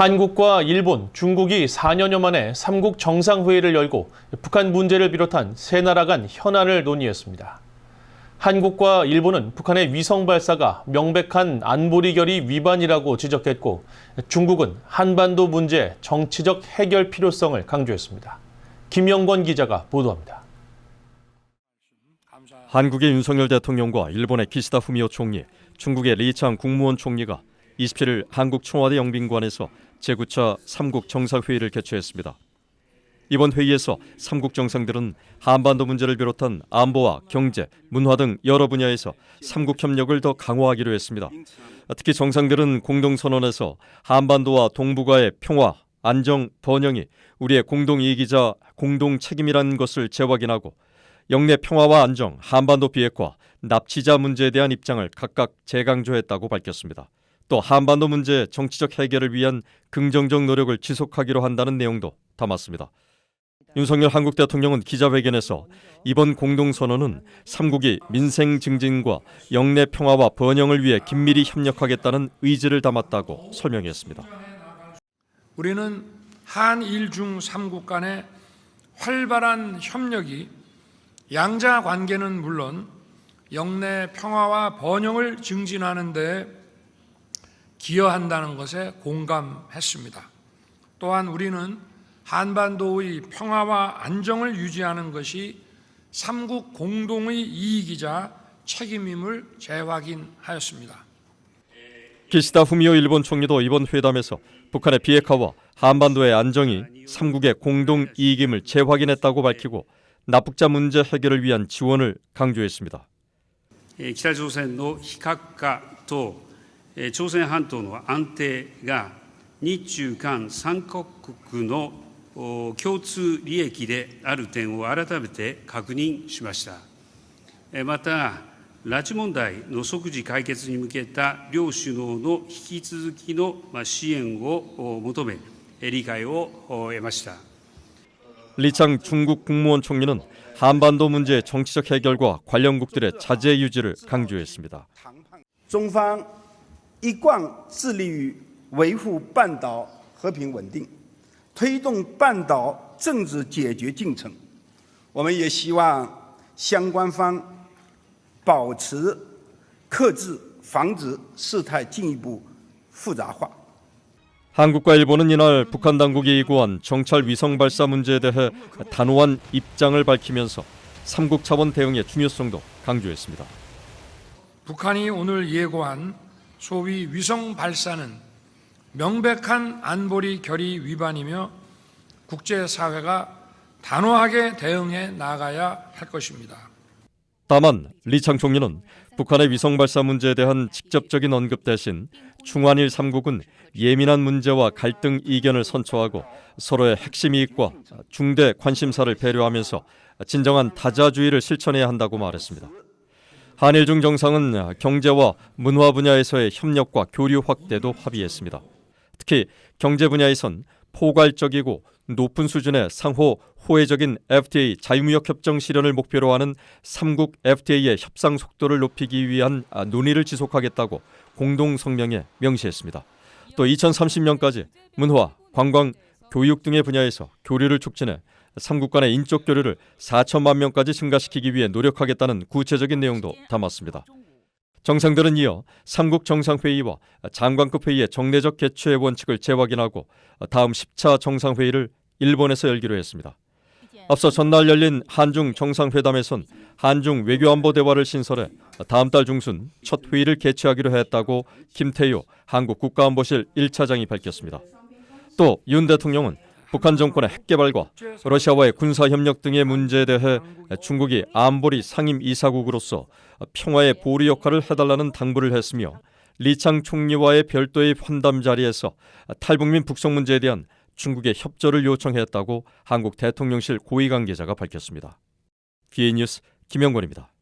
한국과 일본, 중국이 4년여 만에 3국 정상회의를 열고 북한 문제를 비롯한 세 나라 간 현안을 논의했습니다. 한국과 일본은 북한의 위성 발사가 명백한 안보리 결의 위반이라고 지적했고, 중국은 한반도 문제 정치적 해결 필요성을 강조했습니다. 김영권 기자가 보도합니다. 한국의 윤석열 대통령과 일본의 기시다 후미오 총리, 중국의 리창 국무원 총리가 27일 한국 청와대 영빈관에서 제9차 3국 정상회의를 개최했습니다. 이번 회의에서 3국 정상들은 한반도 문제를 비롯한 안보와 경제, 문화 등 여러 분야에서 3국 협력을 더 강화하기로 했습니다. 특히 정상들은 공동선언에서 한반도와 동북아의 평화, 안정, 번영이 우리의 공동이익이자 공동책임이라는 것을 재확인하고 영내 평화와 안정, 한반도 비핵화, 납치자 문제에 대한 입장을 각각 재강조했다고 밝혔습니다. 또 한반도 문제 정치적 해결을 위한 긍정적 노력을 지속하기로 한다는 내용도 담았습니다. 윤석열 한국 대통령은 기자회견에서 이번 공동선언은 3국이 민생 증진과 영내 평화와 번영을 위해 긴밀히 협력하겠다는 의지를 담았다고 설명했습니다. 우리는 한일 중 3국 간의 활발한 협력이 양자 관계는 물론 영내 평화와 번영을 증진하는 데 기여한다는 것에 공감했습니다. 또한 우리는 한반도의 평화와 안정을 유지하는 것이 3국 공동의 이익이자 책임임을 재확인하였습니다. 기시다 후미오 일본 총리도 이번 회담에서 북한의 비핵화와 한반도의 안정이 3국의 공동 이익임을 재확인했다고 밝히고 납북자 문제 해결을 위한 지원을 강조했습니다. 北朝鮮の非核化と朝鮮半島の安定が日中韓3カ国の共通利益である点を改めて確認しました。また、拉致問題の即時解決に向けた両首脳の引き続きの支援を求め、理解を得ました。 리창 중국 국무원 총리는 한반도 문제의 정치적 해결과 관련국들의 자제 유지를 강조했습니다. 中方一贯致力于维护半岛和平稳定，推动半岛政治解决进程。我们也希望相关方保持克制，防止事态进一步复杂化。 한국과 일본은 이날 북한 당국이 예고한 정찰 위성 발사 문제에 대해 단호한 입장을 밝히면서 3국 차원 대응의 중요성도 강조했습니다. 북한이 오늘 예고한 소위 위성 발사는 명백한 안보리 결의 위반이며 국제사회가 단호하게 대응해 나가야 할 것입니다. 다만 리창 총리는 북한의 위성 발사 문제에 대한 직접적인 언급 대신 중한일 3국은 예민한 문제와 갈등 이견을 선처하고 서로의 핵심 이익과 중대 관심사를 배려하면서 진정한 다자주의를 실천해야 한다고 말했습니다. 한일 중 정상은 경제와 문화 분야에서의 협력과 교류 확대도 합의했습니다. 특히 경제 분야에선 포괄적이고 높은 수준의 상호 호혜적인 FTA 자유무역 협정 실현을 목표로 하는 3국 FTA의 협상 속도를 높이기 위한 논의를 지속하겠다고 공동 성명에 명시했습니다. 또 2030년까지 문화, 관광, 교육 등의 분야에서 교류를 촉진해 3국 간의 인적 교류를 4천만 명까지 증가시키기 위해 노력하겠다는 구체적인 내용도 담았습니다. 정상들은 이어 3국 정상회의와 장관급 회의의 정례적 개최 원칙을 재확인하고 다음 10차 정상회의를 일본에서 열기로 했습니다. 앞서 전날 열린 한중 정상회담에선 한중 외교안보 대화를 신설해 다음 달 중순 첫 회의를 개최하기로 했다고 김태효 한국 국가안보실 1차장이 밝혔습니다. 또 윤 대통령은 북한 정권의 핵개발과 러시아와의 군사협력 등의 문제에 대해 중국이 안보리 상임 이사국으로서 평화의 보루 역할을 해달라는 당부를 했으며 리창 총리와의 별도의 환담 자리에서 탈북민 북송 문제에 대한 중국의 협조를 요청했다고 한국 대통령실 고위 관계자가 밝혔습니다. 기의 뉴스 김영권입니다.